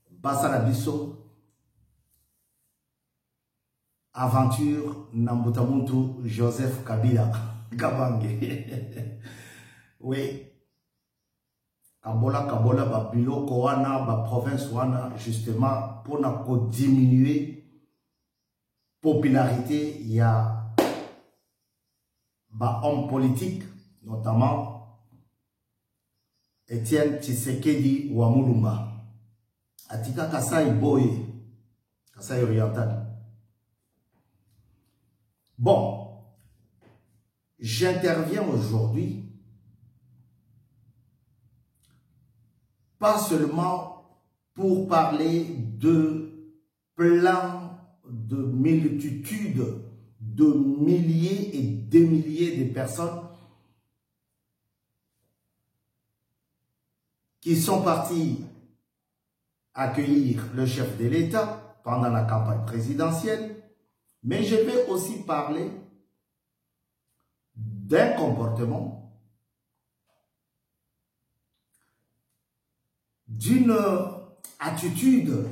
Basala Bisso, aventure Nambutamuntu Joseph Kabila Kabange. Oui. Kabola, ba biloko wana, ba province wana, justement, pour diminuer popularité, il y a ba homme politique, notamment Etienne Tshisekedi Wamulumba. Atika Kasai Boye, Kasai Oriental. Bon, j'interviens aujourd'hui pas seulement pour parler de plans de multitudes, de milliers et de milliers de personnes qui sont partis accueillir le chef de l'État pendant la campagne présidentielle, mais je vais aussi parler d'un comportement, d'une attitude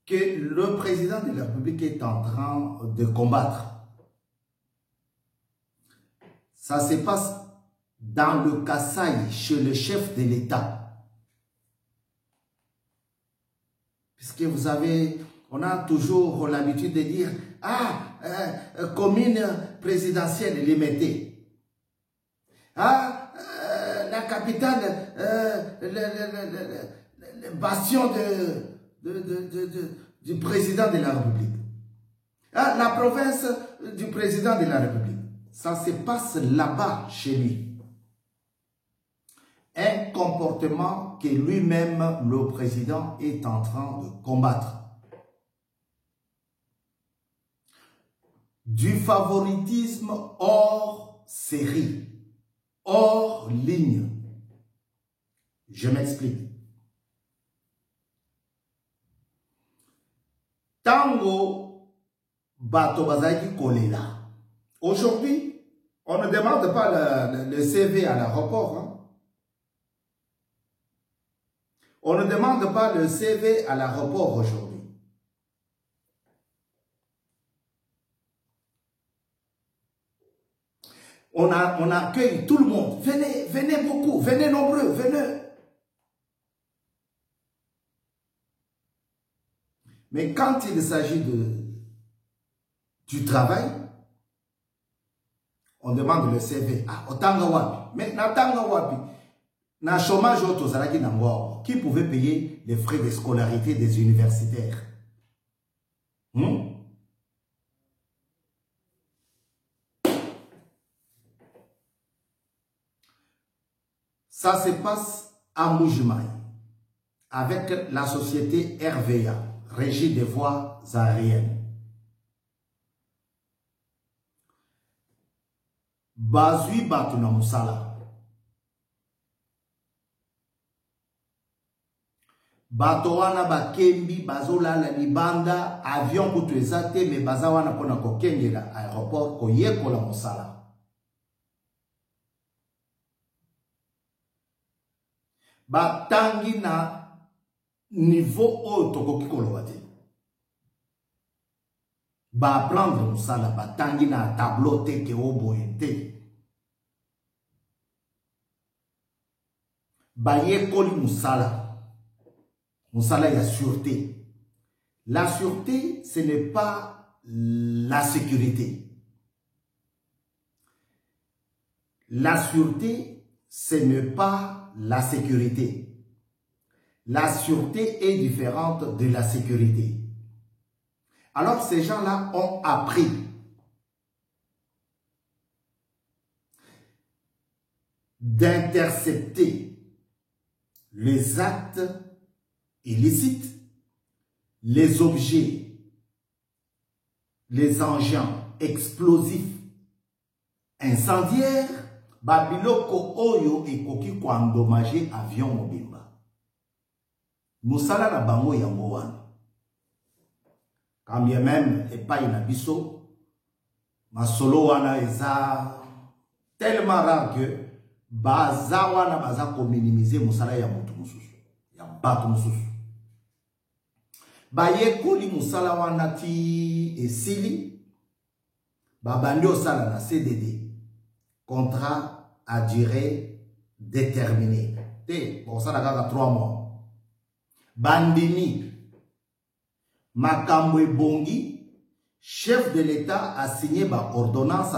que le président de la République est en train de combattre. Ça se passe dans le Kasaï, chez le chef de l'État. Puisque vous avez, on a toujours l'habitude de dire, commune présidentielle limitée. La capitale, le bastion du président de la République. La province du président de la République. Ça se passe là-bas, chez lui. Un comportement que lui-même, le président, est en train de combattre. Du favoritisme hors série, hors ligne. Je m'explique. Tango Bato Bazaki Kolela. Aujourd'hui, on ne demande pas le CV à l'aéroport. Hein? On ne demande pas le CV à l'aéroport aujourd'hui. On accueille tout le monde. Venez, venez beaucoup, venez nombreux, venez. Mais quand il s'agit du travail, on demande le CV. Otanga wapi. Mais natanga wapi. Na chômage autozalaki nangwa. Qui pouvait payer les frais de scolarité des universitaires? Ça se passe à Mujimai avec la société RVA, Régie des voies aériennes. Bazui Batuna Moussala. Batowana bakembi bazola la libanda avion kutu ezate me bazawana pona kokengela aéroport koyekola mosala. Batangi na niveau oyo tokoki koloba te. Ba prendre mosala batangi na tableau te ke oboye te. Bayekoli mosala. Moussala y a sûreté. La sûreté, ce n'est pas la sécurité. La sûreté, ce n'est pas la sécurité. La sûreté est différente de la sécurité. Alors ces gens-là ont appris d'intercepter les actes illicites, les objets, les engins explosifs, incendiaires, babiloko oyo ekoki ko endommager avion mobimba. Musala na bango yango wana. Quand bien même epai na biso, masolo wana eza tellement rare que baza wana baza ko minimiser musala ya mutu mususu. bato mosusu. Baye koli musala wana ti esili, babandi osala na CDD, contrat à durée déterminée. Te, bon ça n'a 3 mois. Bandini, makambo ebongi, chef de l'État a signé ba ordonnance,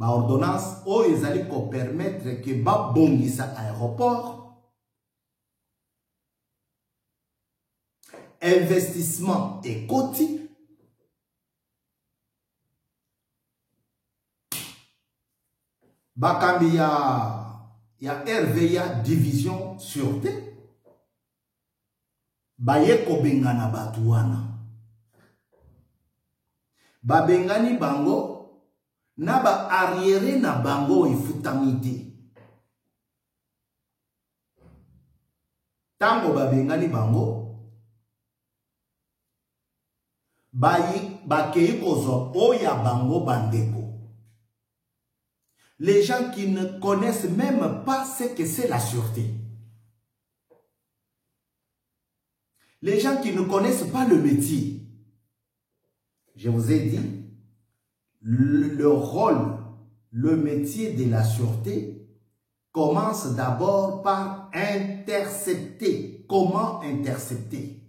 ordonnance, o ezali ko permettre que ba bongi sa aéroport, investissement et côté, bakambi ya RVA division sûreté, baye ko bengana batu wana. Ba bengani bango, na ba arrière na bango ifutamite. Tango ba bengani bango, bakei kozo oya bango bandeko. Les gens qui ne connaissent même pas ce que c'est la sûreté. Les gens qui ne connaissent pas le métier. Je vous ai dit, le rôle, le métier de la sûreté commence d'abord par intercepter. Comment intercepter?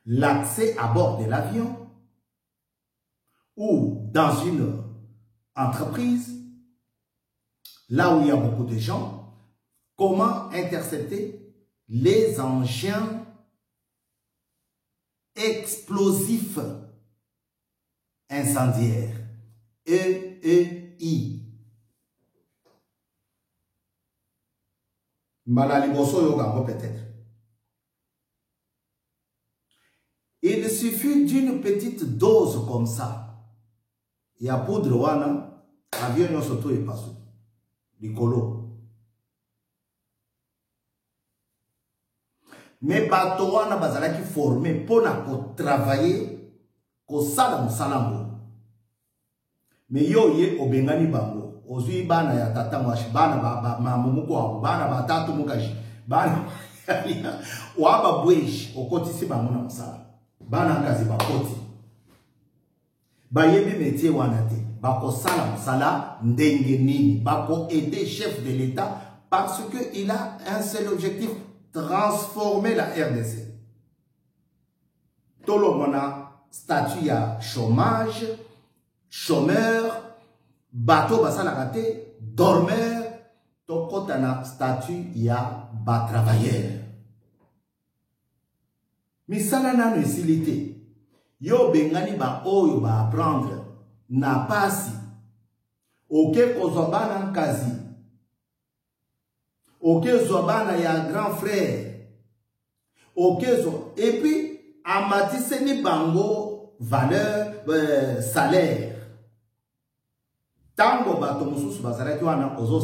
L'accès à bord de l'avion ou dans une entreprise, là où il y a beaucoup de gens, comment intercepter les engins explosifs incendiaires, EEI. Malaliboso yoga peut-être. Il suffit d'une petite dose comme ça. Il y a poudre wana, avion yon soto et passe. Likolo. Mais bato wana bazala ki formé pour travailler ko sala musalambo. Mais yo ye obengani bango. Ozui bana ya tata mwashi bana mamuko wa bana batatu mukaji. Bana waba bweshi okotisi bango na musala. Bana kazi bakoti. Bayebi métier wana te. Bako sala musala ndenge nini. Bako aider chef de l'État parce que il a un seul objectif, transformer la RDC. Tout le monde a statut à chômage, chômeur, bateau basala raté, dormeur, tout le statut ya bas travailleur. Mais ça n'a pas utilité. Yo bengani ba oyo ba apprendre na pasi. Oke kozobana kazi. Oke zobana ya grand frère. Oke zo. Et puis, amatisse ni bango valeur, salaire. Tango bato mususu bazaraki wana ozo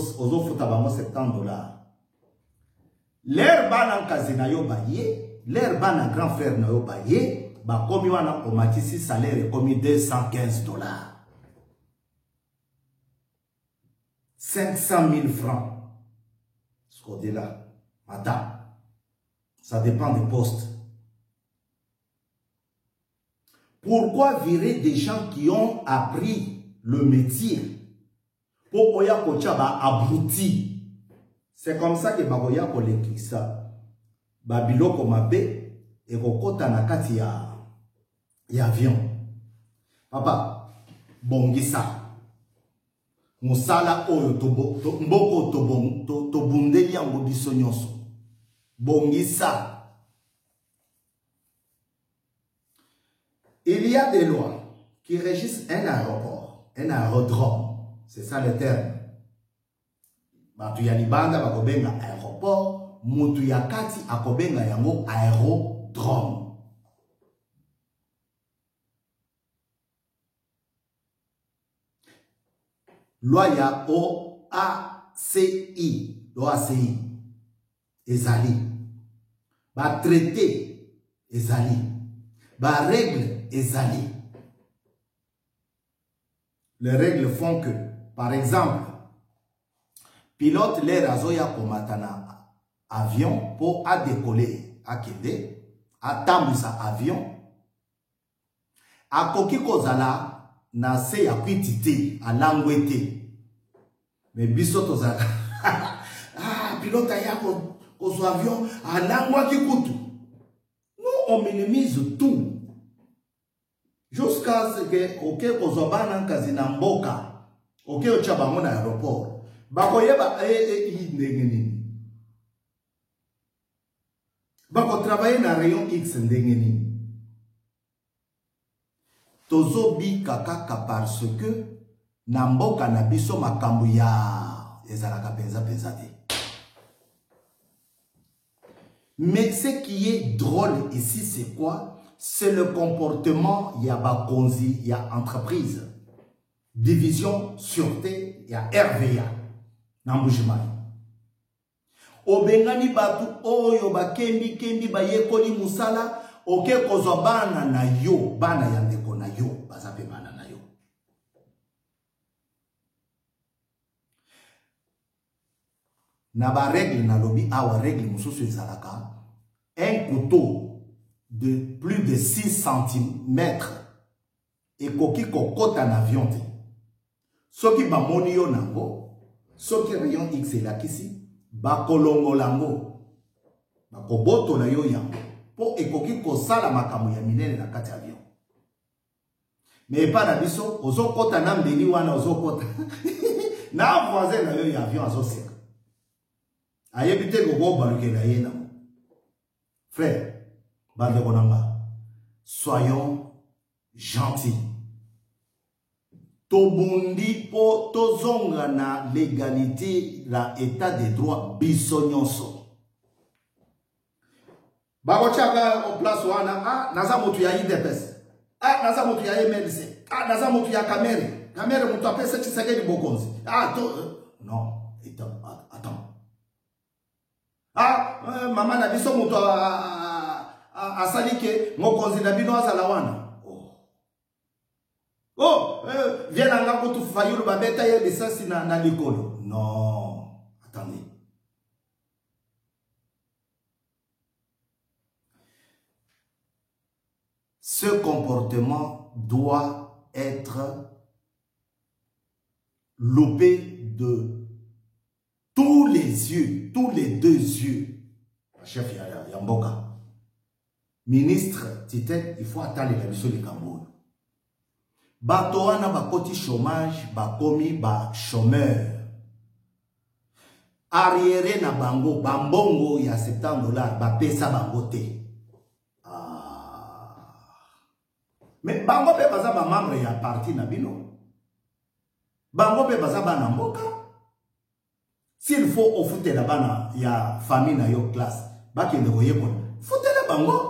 futa bango $70. L'air bana kazi na yo baye, l'air bana grand frère na yo baye. Ba komi wana omatisi salaire komi $215. 500 000 francs. Ce côté-là, madame, ça dépend des postes. Pourquoi virer des gens qui ont appris le métier pour oya kochaba abruti? C'est comme ça que bagoya koleki ça. Babilo komabe et kokota na kati ya avion. Papa, bongisa. Musala oyo mboko tobundeli yango biso nyonso. Bongisa. Il y a des lois qui régissent un aéroport, un aérodrome. C'est ça le terme. Batu ya libanda bakobenga aéroport, mutu ya kati akobenga yango aérodrome. Loi ya OACI, l'OACI, ezali. Ba traité, ezali. Ba règle, ezali. Les règles font que, par exemple, pilote l'air azoya komatana avion pour a décoller à kende a tambisa avion a koki kozala na se ya kwitite a langwete mais biso tozala ah pilote ya ko avion a langwa kikutu. Nous on minimise tout jusqu'à ce que ok kozobana kazina mboka ok ochabango na aéroport bakoyeba ndengeni bako travailler na rayon X ndengeni tozobi kaka parce que na mboka na biso makambo ya ezalaka penza te. Mais ce qui est drôle ici c'est quoi? C'est le comportement ya bakonzi ya entreprise division sûreté ya RVA na Mbujimayi. Obengani batu oyo bakembi bayekoli musala oke kozwa bana na yo bana ya ndeko na yo bazape bana na yo. Na ba règle na lobi awa règle mususu ezalaka un couteau de plus de 6 cm et koki kokota na avion te. Soki bamoni yo nango, soki rayon X elakisi, bakolongo lango, bakoboto na yo yango, po ekoki kosala makambo ya minene na kati avion. Mais pas na biso, ozo kota na mbeli wana ozo kota. Na voisin na yo ya avion azo seka. Ayebite gogo baluke na ye nango. Frère, bande konanga, soyons gentils. Tobundi po tozonga na légalité la état de droit bisonyonso. Bako chaka au place wana ah naza motu ya IDPS. Ah naza motu ya MLC. Ah naza motu ya Kamere. Kamere motu apesa Tshisekedi Bokonzi. Ah to non, attends. Ah mama na biso motu asalike mokonzi na bino azala wana. Oh, viens là pour tout faire le babeta et les sens na l'école. Non, attendez. Ce comportement doit être loupé de tous les yeux, tous les 2 yeux. Chef Yamboka. Ministre Tite, il faut attendre la mission de Cameroun. Bato wana bakoti chômage, bakomi ba chômeur. Arrière na bango, bambongo ya $70, ba pesa bango te. Ah. Mais bango pe baza ba membre ya parti na bino. Bango pe baza ba na mboka. S'il faut ofute la bana ya famille na yo classe, ba kende koyekona. Fute la bango.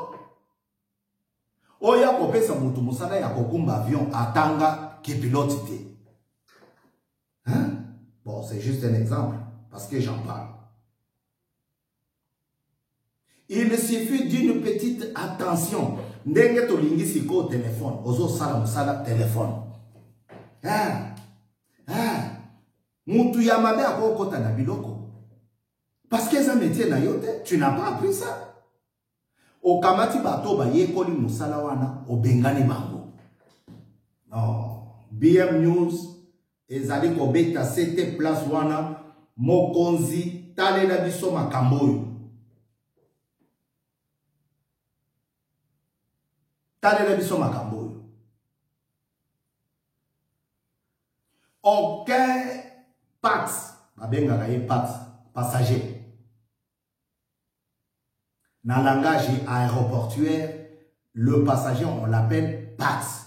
Oya kopesa mutu musala ya kokumba avion atanga ki pilote te. Hein? Bon, c'est juste un exemple parce que j'en parle. Il suffit d'une petite attention. Ndenge to lingisi ko téléphone, ozo sala musala téléphone. Mutu ya mabe akokota na biloko. Parce que ça métier na yote, tu n'as pas appris ça. Okamati bato ba yekoli musala wana obengani bango. Non, BM News ezali ko beta 7 place wana mokonzi talela biso makambo. Talela biso makambo. Aucun pax, babenga ka pax passager. Dans le langage aéroportuaire, le passager, on l'appelle PAX.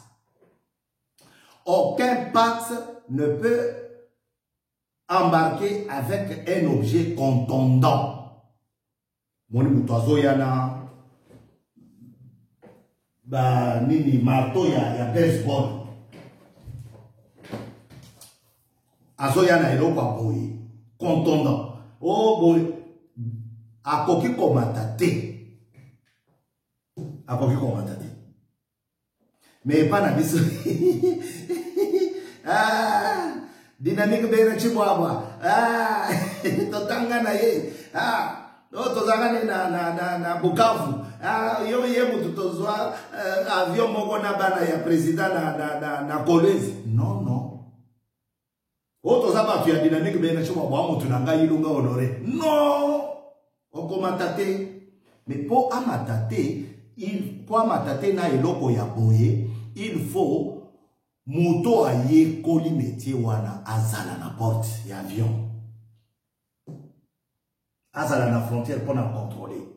Aucun PAX ne peut embarquer avec un objet contondant. Moni mutozo yana ba nini marteau ya baseball. Azo yana eloko aboyi contondant. Oh boy. Akoki komata te. Akoki komata te. Mais pas na biso. dynamique bena chibwabwa totanga na ye tozanga na Bukavu yo yebu tutozwa avion moko na bana ya président na Kolwezi non tozaba tu ya dynamique bena chibwabwa mutu na ngai ilunga honoré non okomatate mais pour amatate na eloko ya boye il faut moto aye koli métier wana azala na porte ya avion azala na frontière pour na contrôler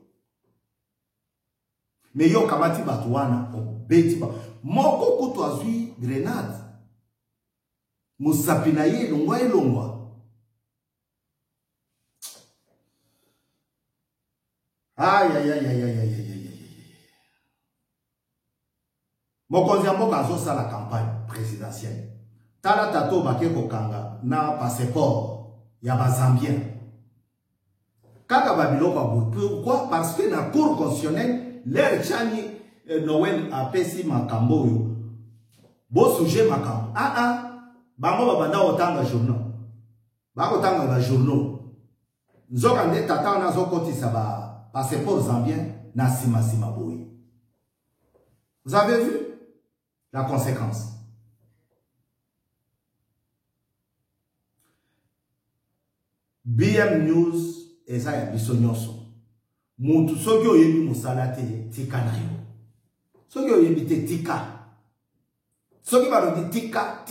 mais yo kamati batu wana obeti ba moko kutu azui grenade musapi na ye elongwa aïe mokonzi ya mboka azosala campagne présidentielle tala tato bake kokanga na passeport ya bazambien kaka babiloko abu. Pourquoi? Parce que na cour constitutionnelle l'air chani Noël apesi makambo yo bo sujet makambo bango babanda otanga journal bako tanga ba journal nzoka nde tata na zokotisa ba passeport zambien na sima boy. Vous avez vu la conséquence? BM News eza ya biso nyonso. Muntu soki oyebi musala te tika na yo. Soki oyebi te tika. Soki balobi tika.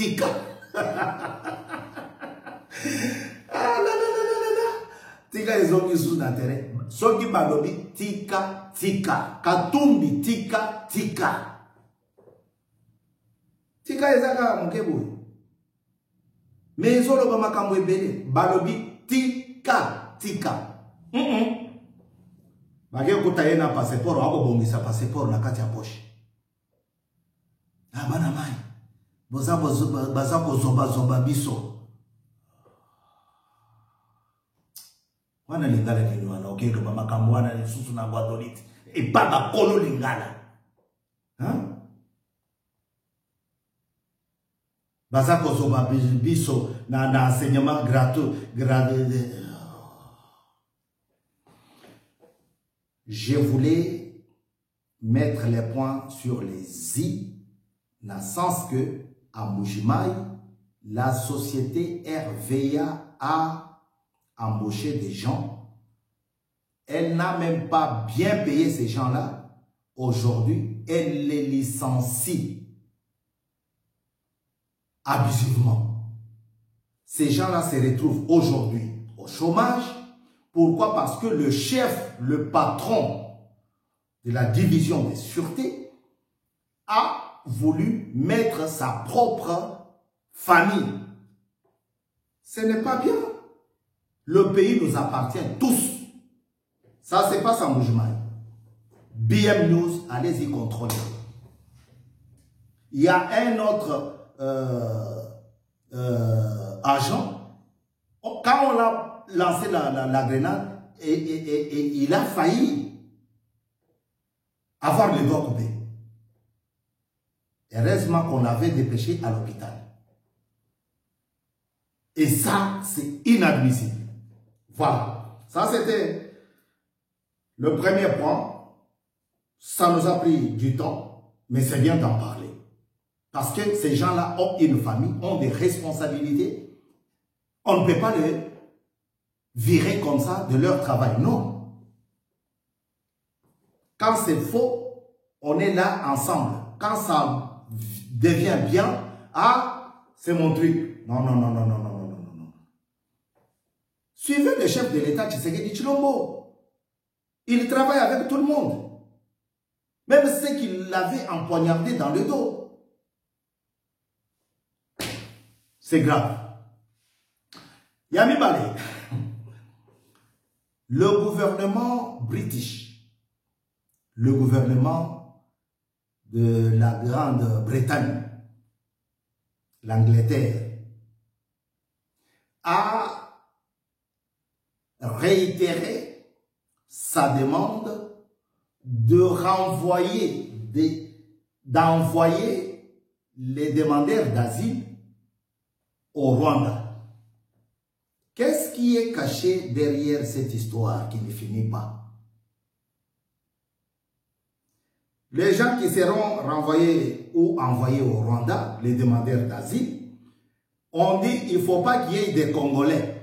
Tika ezongi sous d'intérêt. Soki balobi tika. Katumbi tika. Tika ezaka mokebo. Mais ezolo ba makambo ebele balobi tika. Bage kutaye na passeport wako bongisa passeport na kati ya poche. Bana mai. Baza zomba biso. Wana lingala ni wana okendo ba makambo wana lisusu na gwadolite. E baba kolo lingala. Baza zomba biso na enseignement gratuit. Je voulais mettre les points sur les i, dans le sens que, à Mbuji-Mayi, la société RVA a embauché des gens. Elle n'a même pas bien payé ces gens-là. Aujourd'hui, elle les licencie abusivement. Ces gens-là se retrouvent aujourd'hui au chômage. Pourquoi? Parce que le chef, le patron de la division des sûretés a voulu mettre sa propre famille. Ce n'est pas bien. Le pays nous appartient tous. Ça, c'est pas ça, Mbuji-Mayi. BM News, allez-y contrôler. Il y a un autre agent. Quand on l'a lancé la grenade et il a failli avoir les doigts coupés. Heureusement qu'on l'avait dépêché à l'hôpital. Et ça, c'est inadmissible. Voilà. Ça, c'était le premier point. Ça nous a pris du temps, mais c'est bien d'en parler. Parce que ces gens-là ont une famille, ont des responsabilités. On ne peut pas les virer comme ça de leur travail. Non. Quand c'est faux, on est là ensemble. Quand ça devient bien, c'est mon truc. Non. Suivez le chef de l'État, Tshisekedi Tshilombo. Il travaille avec tout le monde. Même ceux qui l'avaient empoignardé dans le dos. C'est grave. Yami Bale. Le gouvernement british, le gouvernement de la Grande-Bretagne, l'Angleterre, a réitéré sa demande de renvoyer, d'envoyer les demandeurs d'asile au Rwanda. Qu'est-ce qui est caché derrière cette histoire qui ne finit pas? Les gens qui seront renvoyés ou envoyés au Rwanda, les demandeurs d'asile, ont dit qu'il ne faut pas qu'il y ait des Congolais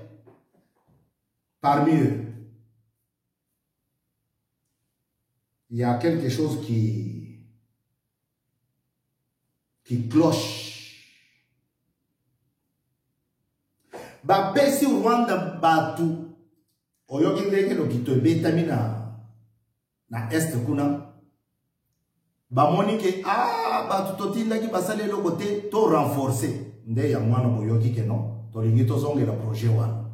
parmi eux. Il y a quelque chose qui cloche. Bapesi Rwanda batu oyoki ndenge lokito betami na est kuna bamoni ke batu totindaki basale lo côté to renforcer nde ya mwana boyoki ke non to lingi to zonge la projet wana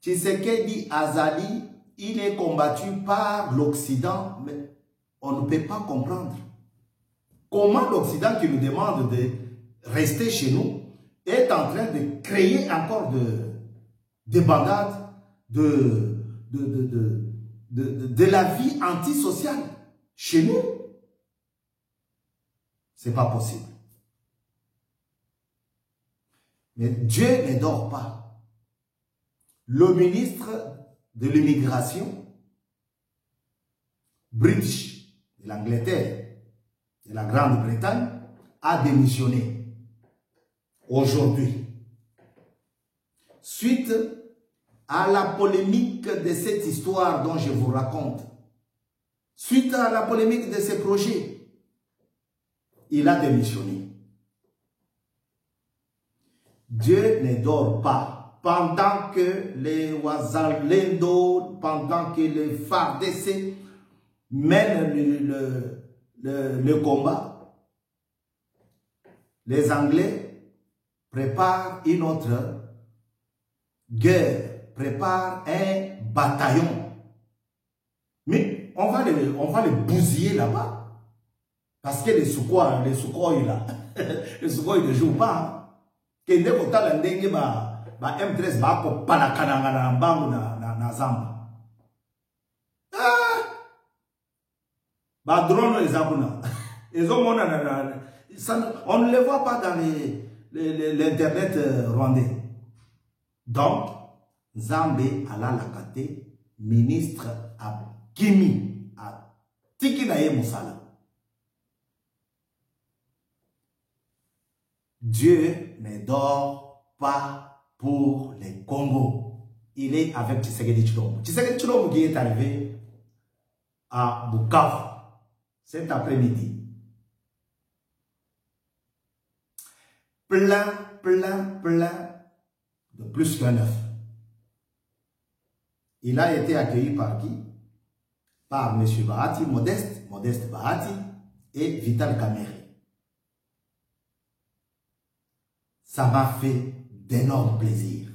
Tshisekedi Azali. Il est combattu par l'Occident, mais on ne peut pas comprendre. Comment l'Occident qui nous demande de rester chez nous est en train de créer encore des bandades de la vie antisociale chez nous? C'est pas possible. Mais Dieu ne dort pas. Le ministre de l'immigration british de l'Angleterre, de la Grande-Bretagne, a démissionné aujourd'hui. Suite à la polémique de cette histoire dont je vous raconte, suite à la polémique de ces projets, il a démissionné. Dieu ne dort pas. Pendant que les Wazalendo, pendant que les FARDC mènent le combat, les Anglais préparent une autre guerre, préparent un bataillon. Mais on va les bousiller là-bas. Parce que les Sukhoi là, les Sukhoi ne jouent pas. M13 va ko panakananga na mbangu na zamba. Drone les abuna. On ne les voit pas dans l'internet rwandais. Donc, Zambé ala lakate, ministre à Kimi, à Tikinaye Moussala. Dieu ne dort pas pour les Congo. Il est avec Tshisekedi Tshilombo. Tshisekedi Tshilombo qui est arrivé à Bukavu cet après-midi. Plein de plus qu'un œuf. Il a été accueilli par qui? Par M. Bahati, Modeste Bahati et Vital Kamerhe. Ça m'a fait d'énormes plaisirs.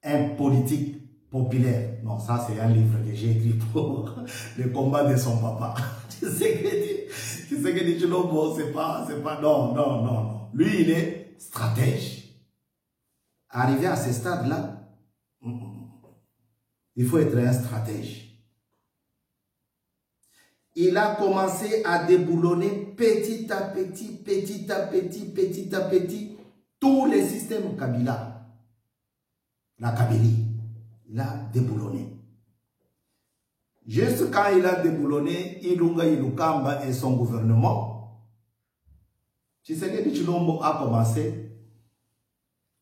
Un politique populaire. Non, ça c'est un livre que j'ai écrit pour le combat de son papa. Tu sais que Tshilombo, c'est pas, non. Lui, il est stratège. Arrivé à ce stade-là, il faut être un stratège. Il a commencé à déboulonner petit à petit, tous les systèmes Kabila. La Kabylie, il a déboulonné. Juste quand il a déboulonné Ilunga Ilukamba et son gouvernement, Tshisekedi Tshilombo a commencé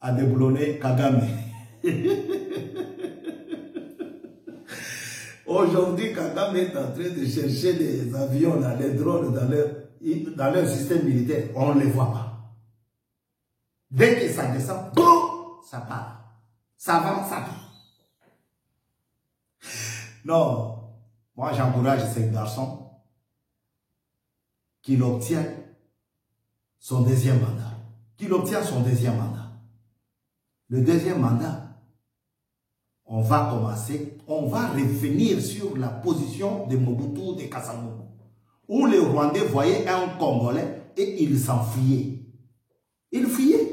à déboulonner Kagame. Aujourd'hui, Kagame est en train de chercher des avions, des drones dans leur système militaire. On ne les voit pas. Dès que ça descend, boum, ça part. Ça va, ça part. Non, moi j'encourage ces garçons qu'il obtienne son deuxième mandat. Le deuxième mandat, on va revenir sur la position de Mobutu de Kasavubu, où les Rwandais voyaient un Congolais et ils s'enfuyaient. Ils fuyaient.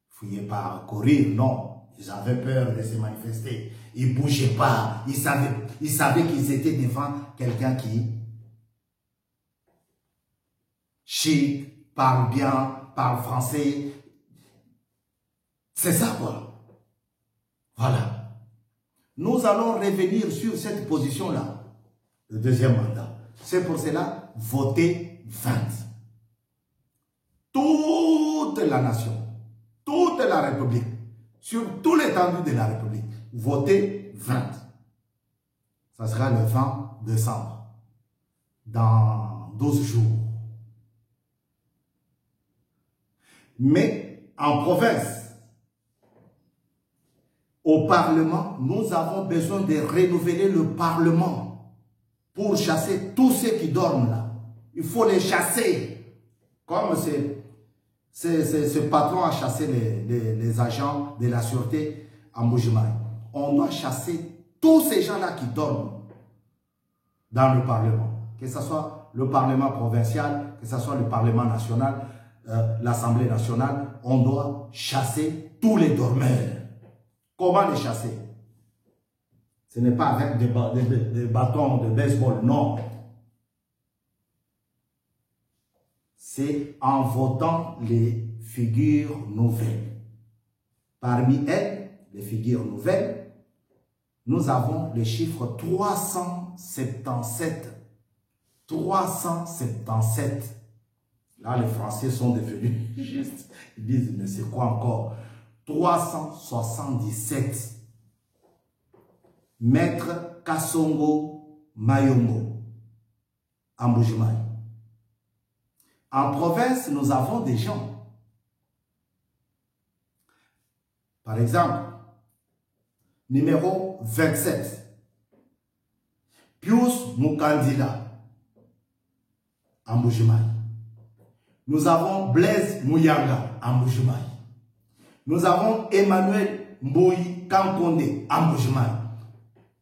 Fuyaient pas courir, non. Ils avaient peur de se manifester. Ils ne bougeaient pas. Ils savaient qu'ils étaient devant quelqu'un qui chic, parle bien, parle français. C'est ça quoi. Voilà. Nous allons revenir sur cette position-là. Le deuxième mandat. C'est pour cela, voter 20. Toute la nation, toute la République, sur tout l'étendue de la République, voter 20. Ça sera le 20 décembre, dans 12 jours. Mais en province, au Parlement, nous avons besoin de renouveler le Parlement pour chasser tous ceux qui dorment là. Il faut les chasser. Comme ce patron a chassé les agents de la sûreté en Mbuji-Mayi. On doit chasser tous ces gens-là qui dorment dans le Parlement. Que ce soit le Parlement provincial, que ce soit le Parlement national, l'Assemblée nationale, on doit chasser tous les dormeurs. Comment les chasser? Ce n'est pas avec des bâtons de baseball, non. C'est en votant les figures nouvelles. Parmi elles, les figures nouvelles, nous avons le chiffre 377. 377. Là, les Français sont devenus justes. Ils disent, mais c'est quoi encore? 377. Maître Kasongo Mayongo, en Mbuji-Mayi. En province, nous avons des gens. Par exemple, numéro 27, Pius Mukandila, en Mbuji-Mayi. Nous avons Blaise Mouyanga, en Mbuji-Mayi. Nous avons Emmanuel Mboui Kankonde, en Mbuji-Mayi.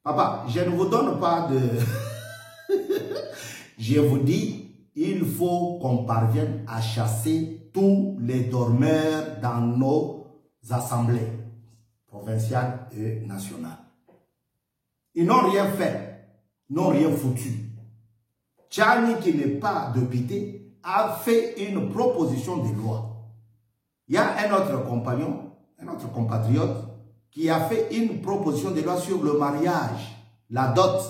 Papa, je ne vous donne pas de... Je vous dis, il faut qu'on parvienne à chasser tous les dormeurs dans nos assemblées provinciales et nationales. Ils n'ont rien fait, n'ont rien foutu. Tchani, qui n'est pas député, a fait une proposition de loi. Il y a un autre compagnon, un autre compatriote, qui a fait une proposition de loi sur le mariage, la dot.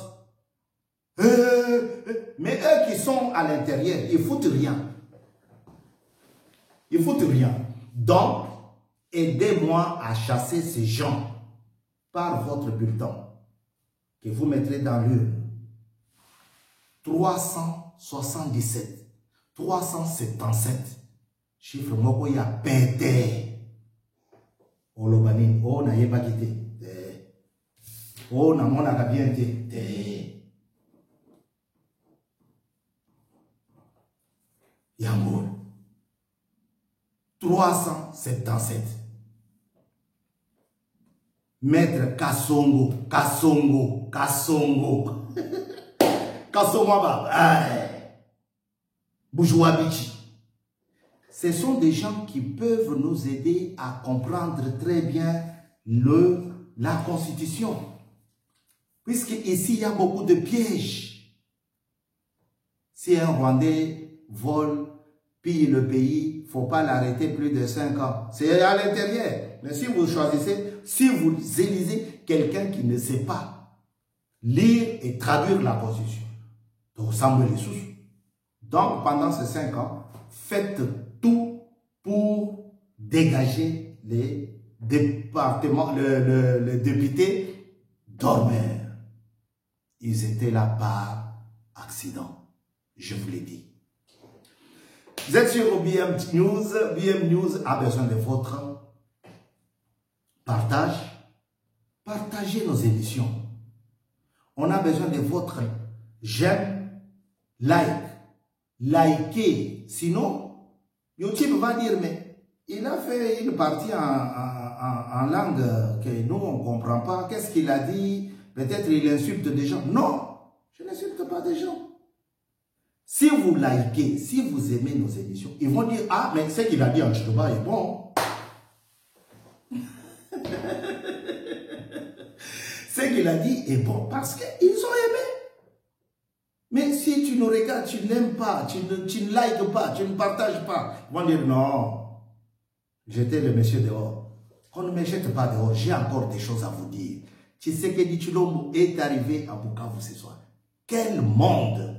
Mais eux qui sont à l'intérieur, ils foutent rien. Ils foutent rien. Donc, aidez-moi à chasser ces gens par votre bulletin que vous mettrez dans l'urne. 377, 377. Chiffre moko ya pété. Olobani, oh na yeba kité. Oh na mona ka bien té. Yango. 377. Maître Kasongo, Kasongo, Kasongo. Kasongo ba. Boujouabichi. Ce sont des gens qui peuvent nous aider à comprendre très bien la Constitution. Puisque ici, il y a beaucoup de pièges. Si un Rwandais vole, pille le pays, il ne faut pas l'arrêter plus de 5 ans. C'est à l'intérieur. Mais si vous choisissez, si vous élisez quelqu'un qui ne sait pas lire et traduire la Constitution, donc Samuel Issoussou. Donc, pendant ces 5 ans, faites tout pour dégager les départements, les députés dormeurs. Ils étaient là par accident. Je vous l'ai dit. Vous êtes sur BM News. BM News a besoin de votre partage. Partagez nos émissions. On a besoin de votre j'aime, like. Likez. Sinon, YouTube va dire, mais il a fait une partie en langue que nous, on ne comprend pas. Qu'est-ce qu'il a dit? Peut-être il insulte des gens. Non, je n'insulte pas des gens. Si vous likez, si vous aimez nos émissions, ils vont dire, ah, mais ce qu'il a dit en Chidoba est bon. Ce qu'il a dit est bon parce qu'ils ont aimé. Mais si tu nous regardes, tu n'aimes pas, tu ne likes pas, tu ne partages pas, ils vont dire non, jetez le monsieur dehors. On ne me jette pas dehors, j'ai encore des choses à vous dire. Tshisekedi Tshilombo est arrivé à Bukavu ce soir. Quel monde!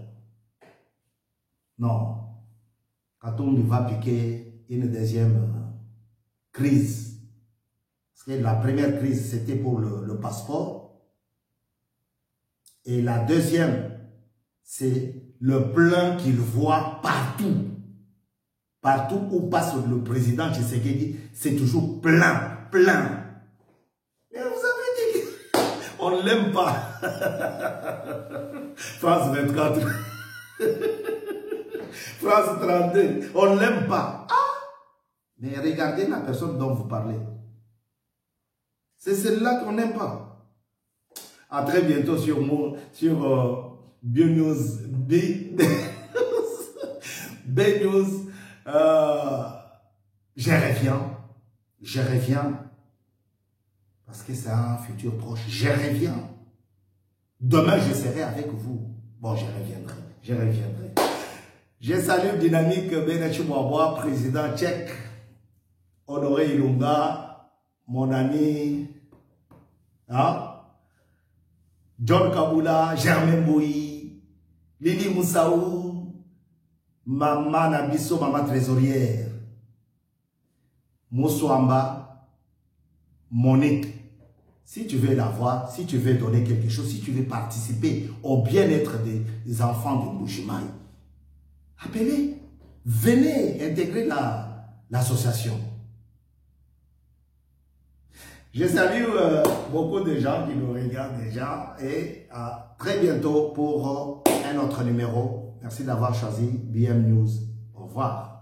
Non. Quand on va piquer une deuxième crise, parce que la première crise, c'était pour le passeport. Et la deuxième, c'est le plan qu'il voit partout. Partout où passe le président Tshisekedi, c'est toujours plein, plein. Mais vous avez dit on ne l'aime pas. France 24. France 32. On ne l'aime pas. Ah! Mais regardez la personne dont vous parlez. C'est celle-là qu'on n'aime pas. À très bientôt sur BNews. BNews. Je reviens. Parce que c'est un futur proche. Je reviens. Demain, je serai avec vous. Bon, je reviendrai. Je salue Dynamique Benachi Mouaboua, président tchèque. Honoré Ilunga, mon ami. Hein? John Kabula, Germain Boui, Lili Moussaou, Maman Nabiso, Maman Trésorière, Moussouamba, Monique. Si tu veux la voir, si tu veux donner quelque chose, si tu veux participer au bien-être des enfants de Mbujimaï, appelez, venez intégrer l'association. Je salue beaucoup de gens qui nous regardent déjà et à très bientôt pour un autre numéro. Merci d'avoir choisi BM News. Au revoir.